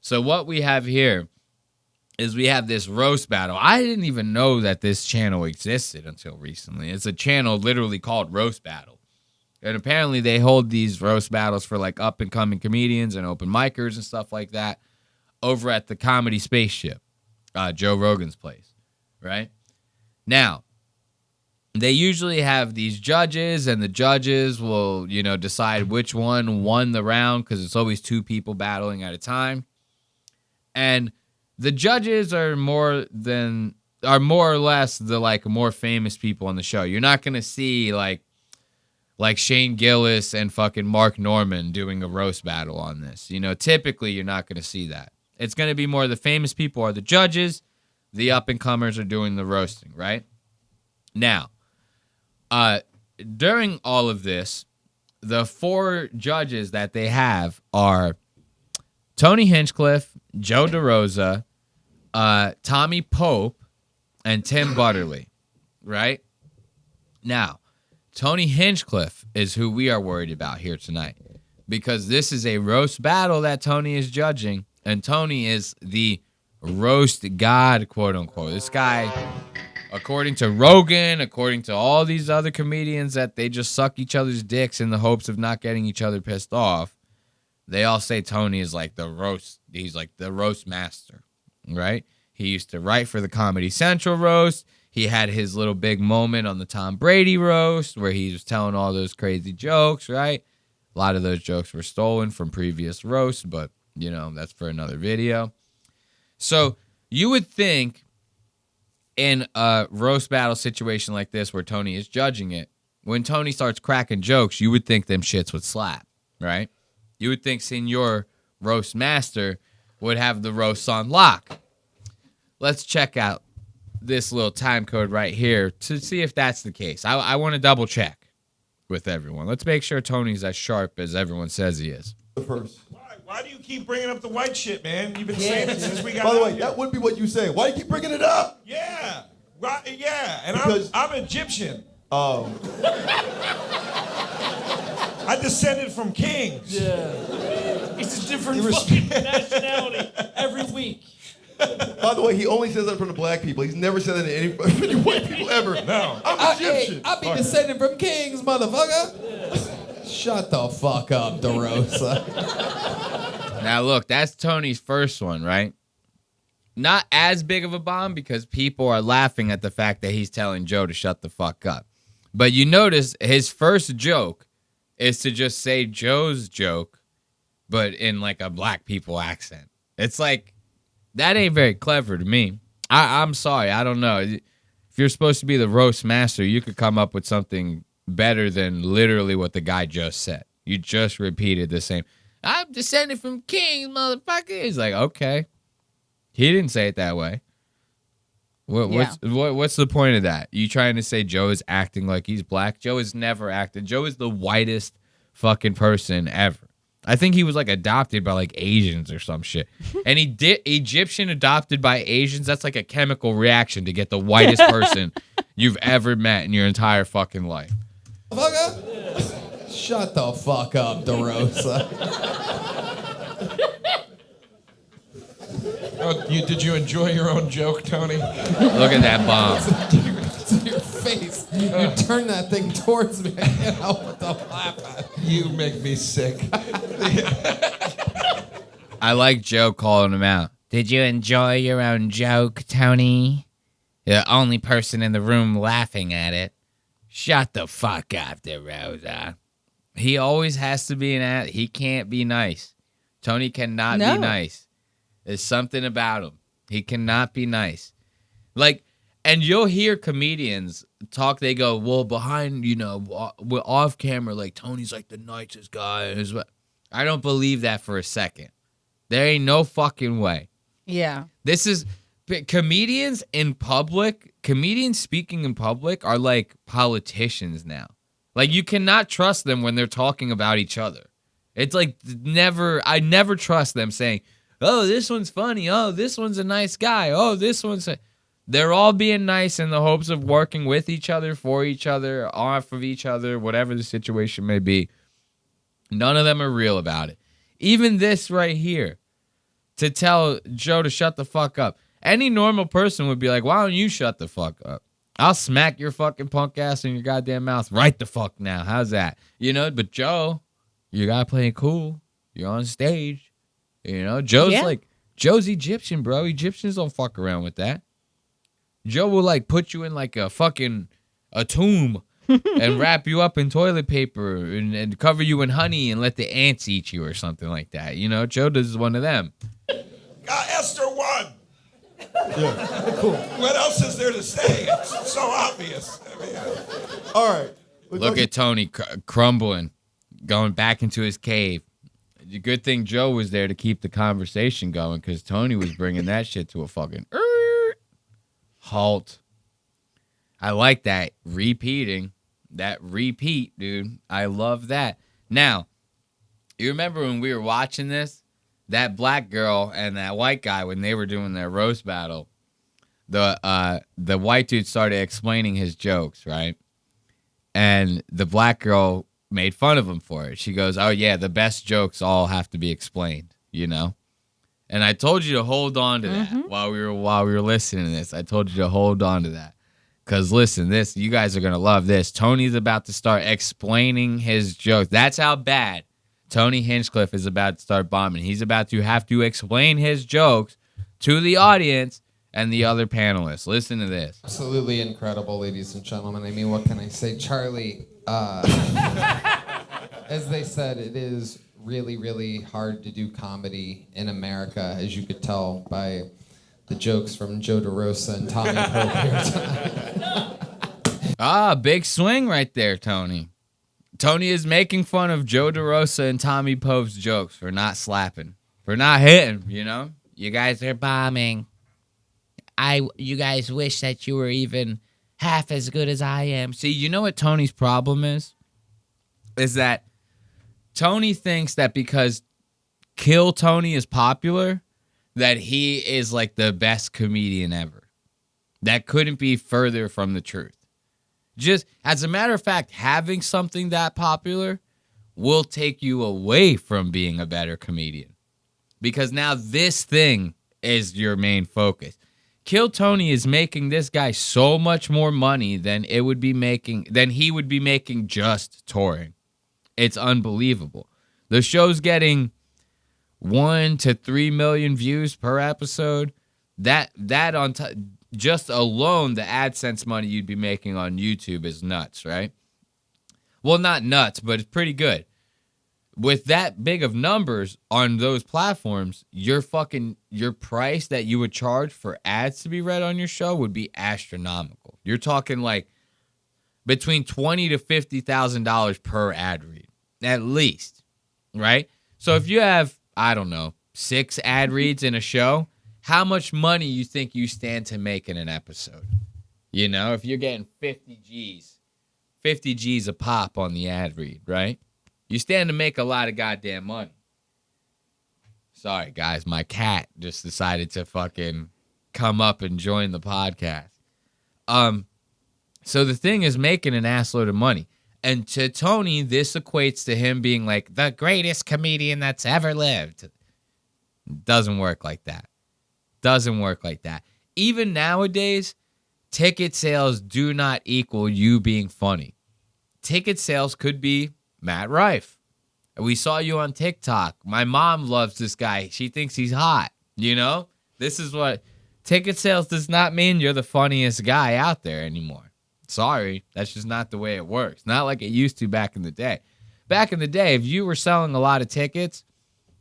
So what we have here is we have this roast battle. I didn't even know that this channel existed until recently. It's a channel literally called Roast Battle. And apparently they hold these roast battles for like up-and-coming comedians and open micers and stuff like that over at the Comedy Spaceship, Joe Rogan's place, right? Now, they usually have these judges, and the judges will, decide which one won the round because it's always two people battling at a time. And the judges are more or less the like more famous people on the show. You're not gonna see like Shane Gillis and fucking Mark Norman doing a roast battle on this. Typically you're not gonna see that. It's gonna be more the famous people are the judges, the up and comers are doing the roasting, right? Now, during all of this, the 4 judges that they have are Tony Hinchcliffe, Joe DeRosa, Tommy Pope, and Tim Butterly, right? Now, Tony Hinchcliffe is who we are worried about here tonight because this is a roast battle that Tony is judging, and Tony is the roast god, quote unquote. This guy, according to Rogan, according to all these other comedians that they just suck each other's dicks in the hopes of not getting each other pissed off, they all say Tony is like the roast. He's like the roast master, right? He used to write for the Comedy Central roast. He had his little big moment on the Tom Brady roast where he was telling all those crazy jokes, right? A lot of those jokes were stolen from previous roasts, but, that's for another video. So you would think in a roast battle situation like this where Tony is judging it, when Tony starts cracking jokes, you would think them shits would slap, right? You would think Senor Roast Master would have the roasts on lock. Let's check out this little time code right here to see if that's the case. I want to double check with everyone. Let's make sure Tony's as sharp as everyone says he is. First. Why do you keep bringing up the white shit, man? You've been saying it since we got By the way, here. that would be what you say. Why do you keep bringing it up? Yeah. Right, yeah. And Because- I'm Egyptian. Oh. I descended from kings. Yeah. It's a different fucking nationality every week. By the way, he only says that in front of black people. He's never said that to any white people ever. No. I'm Egyptian. I be descended from kings, motherfucker. Yeah. Shut the fuck up, DeRosa. Now, look, that's Tony's first one, right? Not as big of a bomb because people are laughing at the fact that he's telling Joe to shut the fuck up. But you notice his first joke is to just say Joe's joke, but in like a black people accent. It's like, that ain't very clever to me. I'm sorry, I don't know. If you're supposed to be the roast master, you could come up with something better than literally what the guy just said. You just repeated the same. I'm descended from kings, motherfucker. He's like, okay. He didn't say it that way. What's the point of that? You trying to say Joe is acting like he's black? Joe has never acted. Joe is the whitest fucking person ever. I think he was like adopted by like Asians or some shit. And he did Egyptian adopted by Asians. That's like a chemical reaction to get the whitest person you've ever met in your entire fucking life. Shut the fuck up, DeRosa. Did you enjoy your own joke, Tony? Look at that bomb. To your face. You turn that thing towards me. I can't help but to laugh at it. You make me sick. I like Joe calling him out. Did you enjoy your own joke, Tony? The only person in the room laughing at it. Shut the fuck up, DeRosa. He always has to be he can't be nice. Tony cannot be nice. There's something about him. He cannot be nice. Like, and you'll hear comedians talk, they go, well, behind, we're off camera, like, Tony's like the nicest guy. I don't believe that for a second. There ain't no fucking way. Yeah. This is, comedians speaking in public are like politicians now. Like, you cannot trust them when they're talking about each other. It's like, I never trust them saying, oh, this one's funny. Oh, this one's a nice guy. Oh, this one's They're all being nice in the hopes of working with each other, for each other, off of each other, whatever the situation may be. None of them are real about it. Even this right here. to tell Joe to shut the fuck up. Any normal person would be like, why don't you shut the fuck up? I'll smack your fucking punk ass in your goddamn mouth right the fuck now. How's that? You know, but Joe, you gotta play it cool. You're on stage. You know, Joe's Egyptian, bro. Egyptians don't fuck around with that. Joe will like put you in like a tomb and wrap you up in toilet paper and cover you in honey and let the ants eat you or something like that. You know, Joe does one of them. Esther won. Yeah. Cool. What else is there to say? It's so obvious. I mean, All right. Look at Tony crumbling, going back into his cave. The good thing Joe was there to keep the conversation going because Tony was bringing that shit to a fucking halt. I like that repeating. That repeat, dude. I love that. Now, you remember when we were watching this? That black girl and that white guy, when they were doing their roast battle, the white dude started explaining his jokes, right? And the black girl made fun of him for it. She goes, oh, yeah, the best jokes all have to be explained, you know? And I told you to hold on to that while we were listening to this. I told you to hold on to that. Because, listen, you guys are going to love this. Tony's about to start explaining his jokes. That's how bad Tony Hinchcliffe is about to start bombing. He's about to have to explain his jokes to the audience and the other panelists. Listen to this. Absolutely incredible, ladies and gentlemen. I mean, what can I say? Charlie, as they said, it is really, really hard to do comedy in America, as you could tell by the jokes from Joe DeRosa and Tommy Pope here tonight. Big swing right there, Tony. Tony is making fun of Joe DeRosa and Tommy Pope's jokes for not slapping, for not hitting, you know? You guys are bombing. You guys wish that you were even half as good as I am. See, you know what Tony's problem is? Is that Tony thinks that because Kill Tony is popular, that he is like the best comedian ever. That couldn't be further from the truth. Just, as a matter of fact, having something that popular will take you away from being a better comedian. Because now this thing is your main focus. Kill Tony is making this guy so much more money than he would be making just touring. It's unbelievable. The show's getting 1 to 3 million views per episode. That on just alone, the AdSense money you'd be making on YouTube is nuts, right? Well, not nuts, but it's pretty good. With that big of numbers on those platforms, your price that you would charge for ads to be read on your show would be astronomical. You're talking like between $20,000 to $50,000 per ad read, at least, right? So if you have, I don't know, 6 ad reads in a show, how much money you think you stand to make in an episode? You know, if you're getting 50 G's a pop on the ad read, right? You stand to make a lot of goddamn money. Sorry, guys, my cat just decided to fucking come up and join the podcast. So the thing is making an assload of money. And to Tony, this equates to him being like the greatest comedian that's ever lived. Doesn't work like that. Doesn't work like that. Even nowadays, ticket sales do not equal you being funny. Ticket sales could be Matt Rife. We saw you on TikTok. My mom loves this guy. She thinks he's hot. You know? This is what ticket sales does not mean you're the funniest guy out there anymore. Sorry. That's just not the way it works. Not like it used to back in the day. Back in the day, if you were selling a lot of tickets,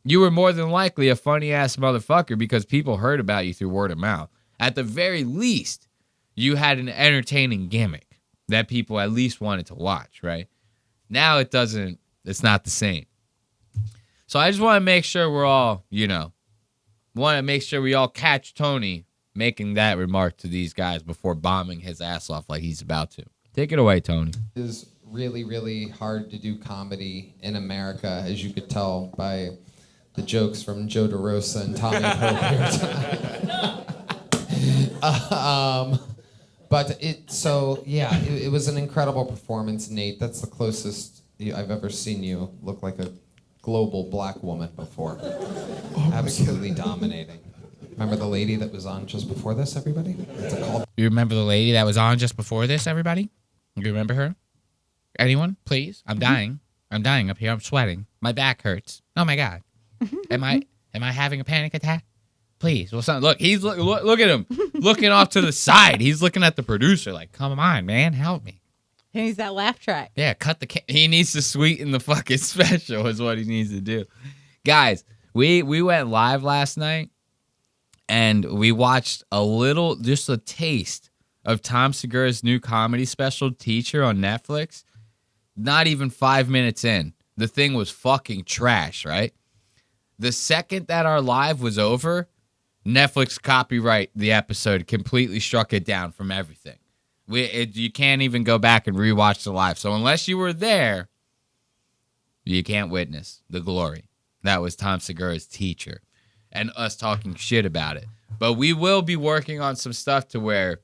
you were more than likely a funny-ass motherfucker because people heard about you through word of mouth. At the very least, you had an entertaining gimmick that people at least wanted to watch, right? Now it's not the same. So I just want to make sure we're all, want to make sure we all catch Tony making that remark to these guys before bombing his ass off like he's about to. Take it away, Tony. It is really, really hard to do comedy in America, as you could tell by the jokes from Joe DeRosa and Tommy Pope here tonight. But it was an incredible performance, Nate. That's the closest I've ever seen you look like a global black woman before. Absolutely dominating. Remember the lady that was on just before this, everybody? It's a call. You remember the lady that was on just before this, everybody? You remember her? Anyone, please? I'm dying. I'm dying up here. I'm sweating. My back hurts. Oh my God. Am I having a panic attack? Please. Well, son, look, he's look at him looking off to the side. He's looking at the producer like, come on, man, help me. He needs that laugh track. Yeah, cut the he needs to sweeten the fucking special is what he needs to do. Guys, we went live last night and we watched just a taste of Tom Segura's new comedy special, Teacher, on Netflix. Not even 5 minutes in. The thing was fucking trash, right? The second that our live was over, Netflix copyright the episode, completely struck it down from everything. You can't even go back and rewatch the live. So unless you were there, you can't witness the glory. That was Tom Segura's Teacher and us talking shit about it. But we will be working on some stuff to where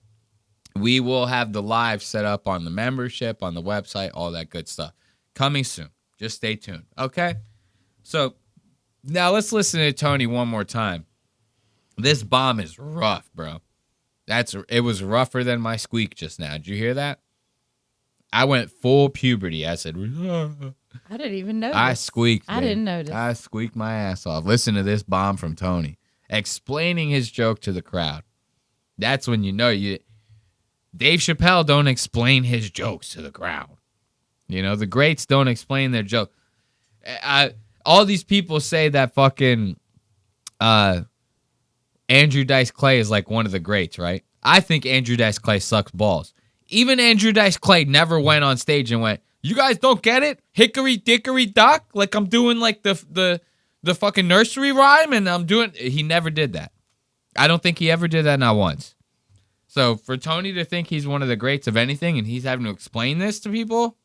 we will have the live set up on the membership, on the website, all that good stuff. Coming soon. Just stay tuned. Okay? So now let's listen to Tony one more time. This bomb is rough, bro. It was rougher than my squeak just now. Did you hear that? I went full puberty. I said, I didn't even notice. I squeaked. I didn't notice. I squeaked my ass off. Listen to this bomb from Tony, explaining his joke to the crowd. That's when you know you. Dave Chappelle don't explain his jokes to the crowd. You know, the greats don't explain their joke. All these people say that fucking Andrew Dice Clay is like one of the greats, right? I think Andrew Dice Clay sucks balls. Even Andrew Dice Clay never went on stage and went, "You guys don't get it? Hickory dickory dock?" Like I'm doing like the fucking nursery rhyme and I'm doing. He never did that. I don't think he ever did that, not once. So for Tony to think he's one of the greats of anything and he's having to explain this to people,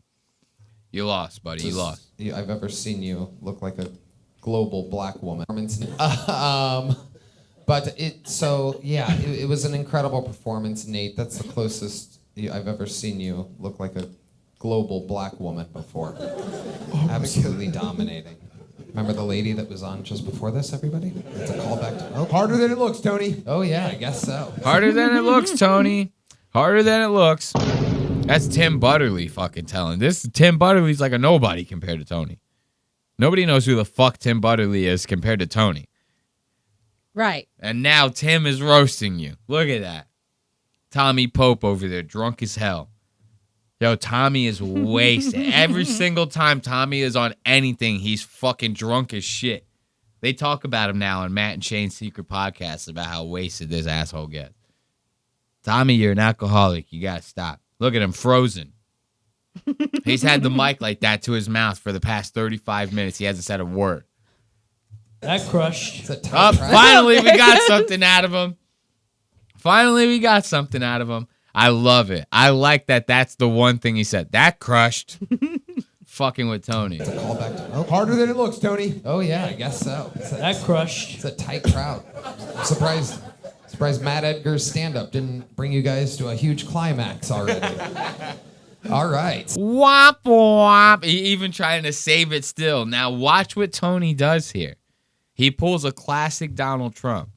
you lost, buddy. You lost. I've ever seen you look like a global black woman. But it was an incredible performance, Nate. That's the closest I've ever seen you look like a global black woman before. Absolutely dominating. Remember the lady that was on just before this, everybody? It's a callback to... Harder than it looks, Tony. Oh, yeah, I guess so. Harder than it looks, Tony. Harder than it looks. That's Tim Butterly fucking telling. Tim Butterly's like a nobody compared to Tony. Nobody knows who the fuck Tim Butterly is compared to Tony. Right. And now Tim is roasting you. Look at that. Tommy Pope over there, drunk as hell. Yo, Tommy is wasted. Every single time Tommy is on anything, he's fucking drunk as shit. They talk about him now on Matt and Shane's Secret Podcast about how wasted this asshole gets. Tommy, you're an alcoholic. You gotta stop. Look at him, frozen. He's had the mic like that to his mouth for the past 35 minutes. He hasn't said a word. That crushed. Finally, we got something out of him. I love it. I like that. That's the one thing he said. That crushed. Fucking with Tony. It's a callback to... Harder than it looks, Tony. Oh, yeah, I guess so. That crushed. It's a tight crowd. I'm surprised Matt Edgar's stand-up didn't bring you guys to a huge climax already. All right. Womp womp. He even trying to save it still. Now watch what Tony does here. He pulls a classic Donald Trump.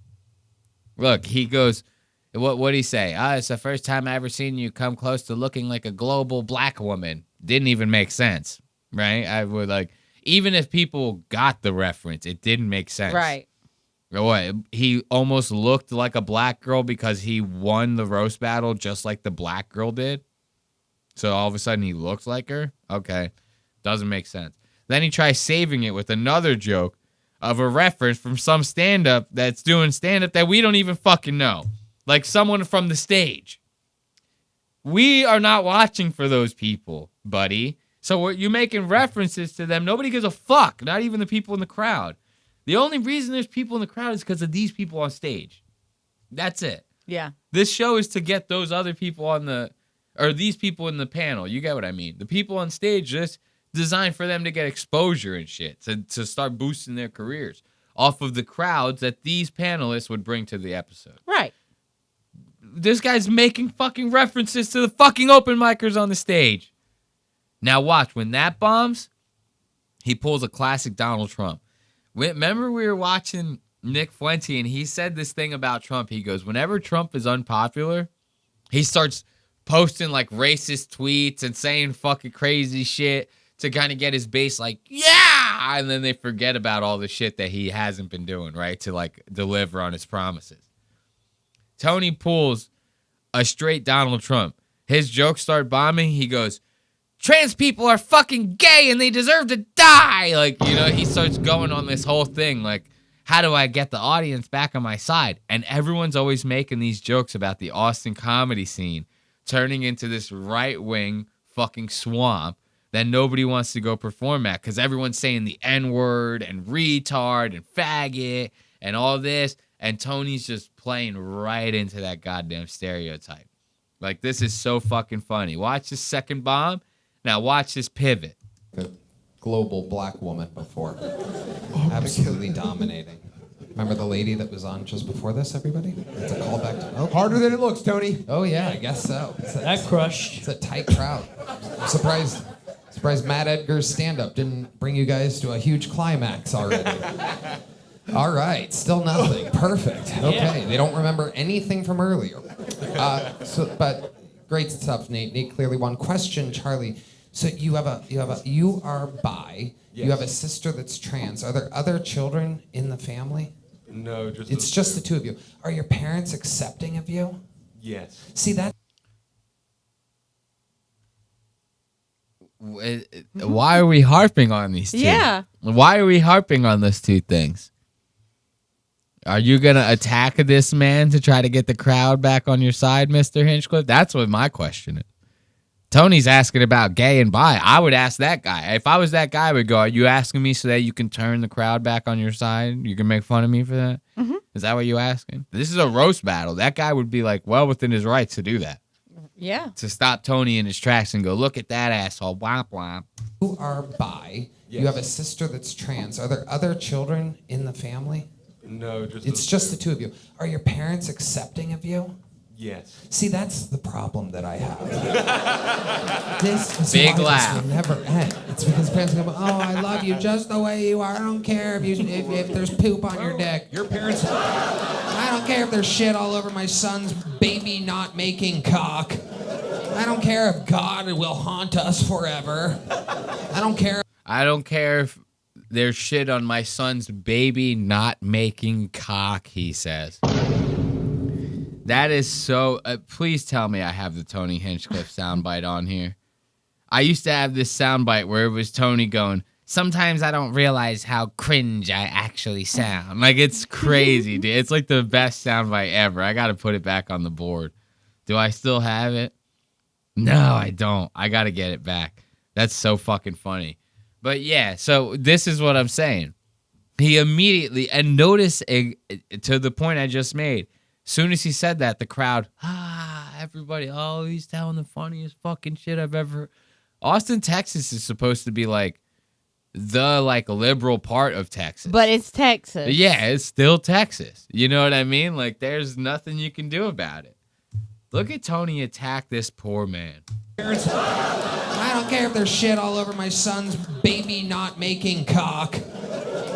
Look, he goes... What'd he say? It's the first time I ever seen you come close to looking like a global black woman. Didn't even make sense, right? I would like, even if people got the reference, it didn't make sense. Right. What? He almost looked like a black girl because he won the roast battle just like the black girl did. So all of a sudden he looks like her? Okay. Doesn't make sense. Then he tries saving it with another joke of a reference from some stand-up that's doing stand-up that we don't even fucking know. Like someone from the stage. We are not watching for those people, buddy. So you're making references to them. Nobody gives a fuck. Not even the people in the crowd. The only reason there's people in the crowd is because of these people on stage. That's it. Yeah. This show is to get those other people or these people in the panel. You get what I mean? The people on stage just designed for them to get exposure and shit, to start boosting their careers off of the crowds that these panelists would bring to the episode. Right. This guy's making fucking references to the fucking open micers on the stage. Now watch, when that bombs, he pulls a classic Donald Trump. Remember we were watching Nick Fuente, and he said this thing about Trump. He goes, whenever Trump is unpopular, he starts posting like racist tweets and saying fucking crazy shit to kind of get his base like, yeah! And then they forget about all the shit that he hasn't been doing, right? To like deliver on his promises. Tony pulls a straight Donald Trump. His jokes start bombing. He goes, trans people are fucking gay and they deserve to die. Like, you know, he starts going on this whole thing. Like, how do I get the audience back on my side? And everyone's always making these jokes about the Austin comedy scene turning into this right-wing fucking swamp that nobody wants to go perform at because everyone's saying the N-word and retard and faggot and all this. And Tony's just playing right into that goddamn stereotype. Like, this is so fucking funny. Watch this second bomb. Now watch this pivot. The global black woman before. Absolutely dominating. Remember the lady that was on just before this, everybody? It's a callback to... Oh, Harder than it looks, Tony. oh yeah, I guess so. That crushed. It's a tight crowd. I'm surprised Matt Edgar's stand-up didn't bring you guys to a huge climax already. All right, still nothing. Perfect. Okay, they don't remember anything from earlier. But great stuff, Nate. Nate clearly won. Question, Charlie. So you are bi. Yes. You have a sister that's trans. Are there other children in the family? No, just It's just the two of you. Are your parents accepting of you? yes. See that. Why are we harping on these two? Yeah. Why are we harping on those two things? Are you going to attack this man to try to get the crowd back on your side, Mr. Hinchcliffe? That's what my question is. Tony's asking about gay and bi. I would ask that guy. If I was that guy, I would go, are you asking me so that you can turn the crowd back on your side? You can make fun of me for that? Mm-hmm. Is that what you asking? This is a roast battle. That guy would be like well within his rights to do that. Yeah. To stop Tony in his tracks and go, look at that asshole. Womp womp. You are bi. Yes. You have a sister that's trans. Are there other children in the family? No, just It's just the two of you. Are your parents accepting of you? yes. See, that's the problem that I have. This is Big why laugh. this will never end. It's because parents go, oh, I love you just the way you are. I don't care if there's poop on your dick. Your parents. I don't care if there's shit all over my son's baby not making cock. I don't care if God will haunt us forever. I don't care. I don't care if there's shit on my son's baby not making cock, he says. That is so... please tell me I have the Tony Hinchcliffe soundbite on here. I used to have this soundbite where it was Tony going, sometimes I don't realize how cringe I actually sound. Like, it's crazy, dude. It's like the best soundbite ever. I got to put it back on the board. Do I still have it? No, I don't. I got to get it back. That's so fucking funny. But yeah, so this is what I'm saying. He immediately, and notice to the point I just made, soon as he said that, the crowd, everybody, oh, he's telling the funniest fucking shit I've ever heard. Austin, Texas is supposed to be like the like liberal part of Texas. But it's Texas. Yeah, it's still Texas. You know what I mean? Like, there's nothing you can do about it. Look at Tony attack this poor man. I don't care if there's shit all over my son's baby not making cock.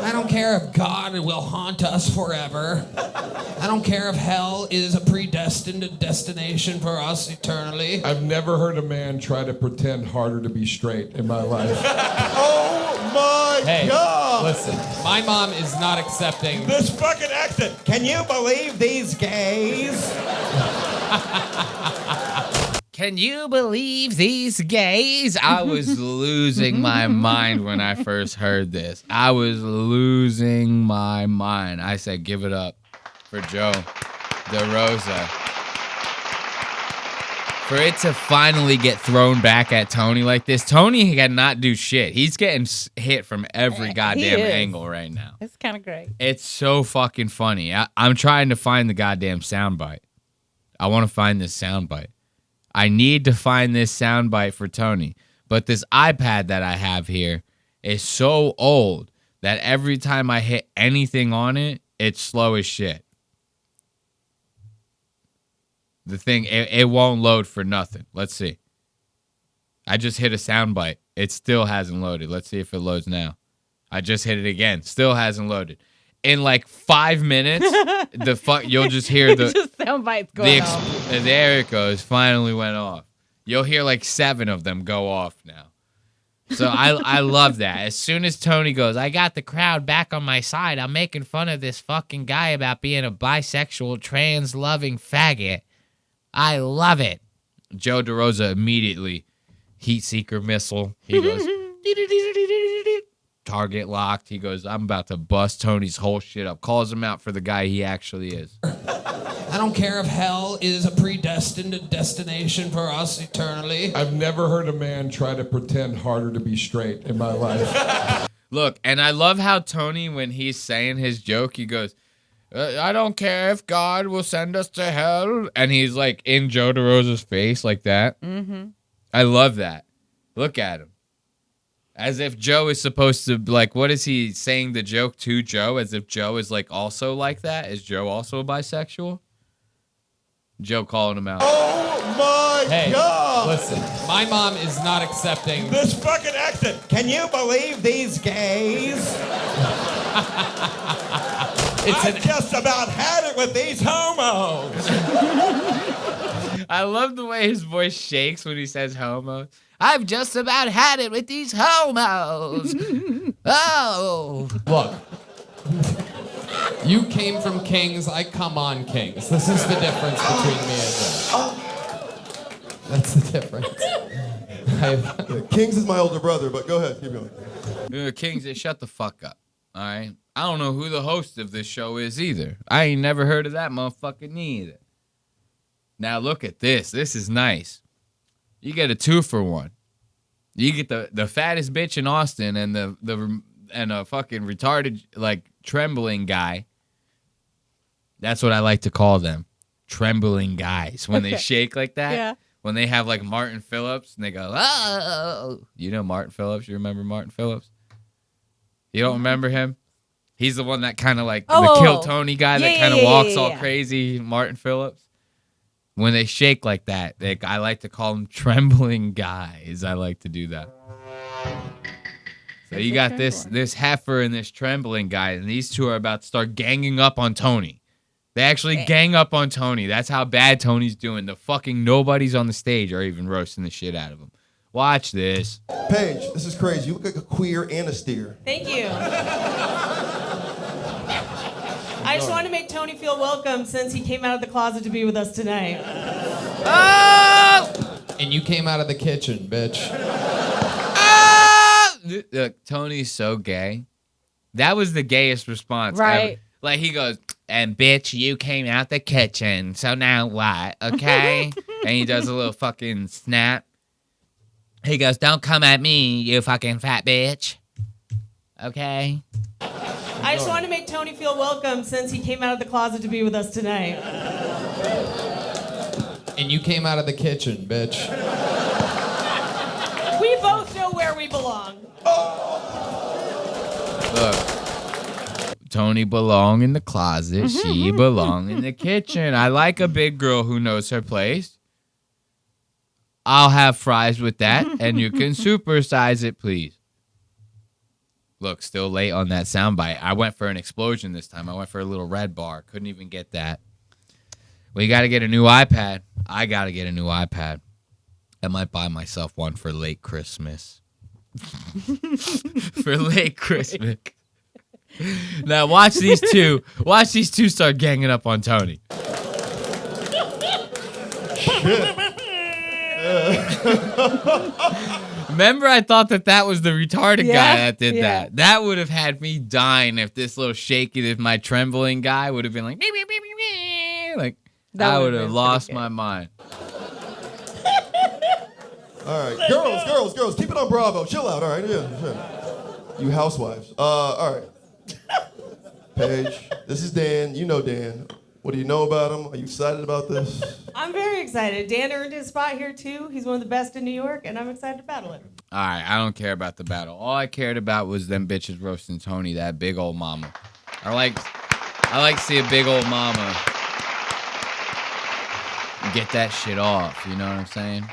I don't care if God will haunt us forever. I don't care if hell is a predestined destination for us eternally. I've never heard a man try to pretend harder to be straight in my life. Oh my Hey, God! listen, my mom is not accepting. This fucking accent. Can you believe these gays? Can you believe these gays? I was losing my mind when I first heard this. I was losing my mind. I said, give it up for Joe DeRosa. For it to finally get thrown back at Tony like this, Tony cannot do shit. He's getting hit from every goddamn is. angle right now. It's kind of great. It's so fucking funny. I'm trying to find the goddamn soundbite. I want to find this soundbite. I need to find this soundbite for Tony. But this iPad that I have here is so old that every time I hit anything on it, it's slow as shit. The thing, it won't load for nothing. Let's see. I just hit a soundbite. It still hasn't loaded. Let's see if it loads now. I just hit it again. Still hasn't loaded. In like 5 minutes, you'll just hear the just sound bites going off. there it goes. Finally went off. You'll hear like 7 of them go off now. So I love that. As soon as Tony goes, I got the crowd back on my side. I'm making fun of this fucking guy about being a bisexual, trans-loving faggot. I love it. Joe DeRosa immediately, heat seeker missile. He goes, target locked. He goes, I'm about to bust Tony's whole shit up. Calls him out for the guy he actually is. I don't care if hell is a predestined destination for us eternally. I've never heard a man try to pretend harder to be straight in my life. Look, and I love how Tony, when he's saying his joke, he goes, I don't care if God will send us to hell. And he's like in Joe DeRosa's face like that. Mm-hmm. I love that. Look at him. As if Joe is supposed to, like, what is he saying the joke to Joe? As if Joe is, like, also like that? Is Joe also bisexual? Joe calling him out. Oh my God! Listen, my mom is not accepting. This fucking accent. Can you believe these gays? I just about had it with these homos. I love the way his voice shakes when he says homo. I've just about had it with these homos. Oh. Look, you came from Kings, I come on Kings. This is the difference between me and Joe. That's the difference. Kings is my older brother, but go ahead, keep going. Kings, shut the fuck up. All right? I don't know who the host of this show is either. I ain't never heard of that motherfucker neither. Now look at this. This is nice. You get a 2-for-1. You get the fattest bitch in Austin and a fucking retarded, like, trembling guy. That's what I like to call them. Trembling guys. When they shake like that. Yeah. When they have, like, Martin Phillips and they go, oh. You know Martin Phillips? You remember Martin Phillips? You don't remember him? He's the one that kind of, like, the Kill Tony guy that kind of walks all crazy, Martin Phillips. When they shake like that, I like to call them trembling guys. I like to do that. So you got this heifer and this trembling guy, and these two are about to start ganging up on Tony. They actually gang up on Tony. That's how bad Tony's doing. The fucking nobodies on the stage are even roasting the shit out of him. Watch this. Paige, this is crazy. You look like a queer and a steer. Thank you. I just want to make Tony feel welcome since he came out of the closet to be with us tonight. Oh! And you came out of the kitchen, bitch. Oh! Look, Tony's so gay. That was the gayest response Right. ever. Like, he goes, and bitch, you came out the kitchen, so now what, okay? And he does a little fucking snap. He goes, don't come at me, you fucking fat bitch. Okay? I just want to make Tony feel welcome since he came out of the closet to be with us tonight. And you came out of the kitchen, bitch. We both know where we belong. Look, Tony belong in the closet. She belong in the kitchen. I like a big girl who knows her place. I'll have fries with that, and you can supersize it, please. Look, still late on that soundbite. I went for an explosion this time. I went for a little red bar. Couldn't even get that. We got to get a new iPad. I got to get a new iPad. I might buy myself one for late Christmas. For late Christmas. Now watch these two. Watch these two start ganging up on Tony. Remember, I thought that was the retarded guy that did that. That would have had me dying if this little shaky, if my trembling guy would have been like, like I would have lost my mind. All right, girls, keep it on Bravo. Chill out, all right? Yeah. You housewives. All right. Paige, this is Dan. You know Dan. What do you know about him? Are you excited about this? I'm very excited. Dan earned his spot here, too. He's one of the best in New York, and I'm excited to battle him. All right, I don't care about the battle. All I cared about was them bitches roasting Tony, that big old mama. I like to see a big old mama get that shit off. You know what I'm saying?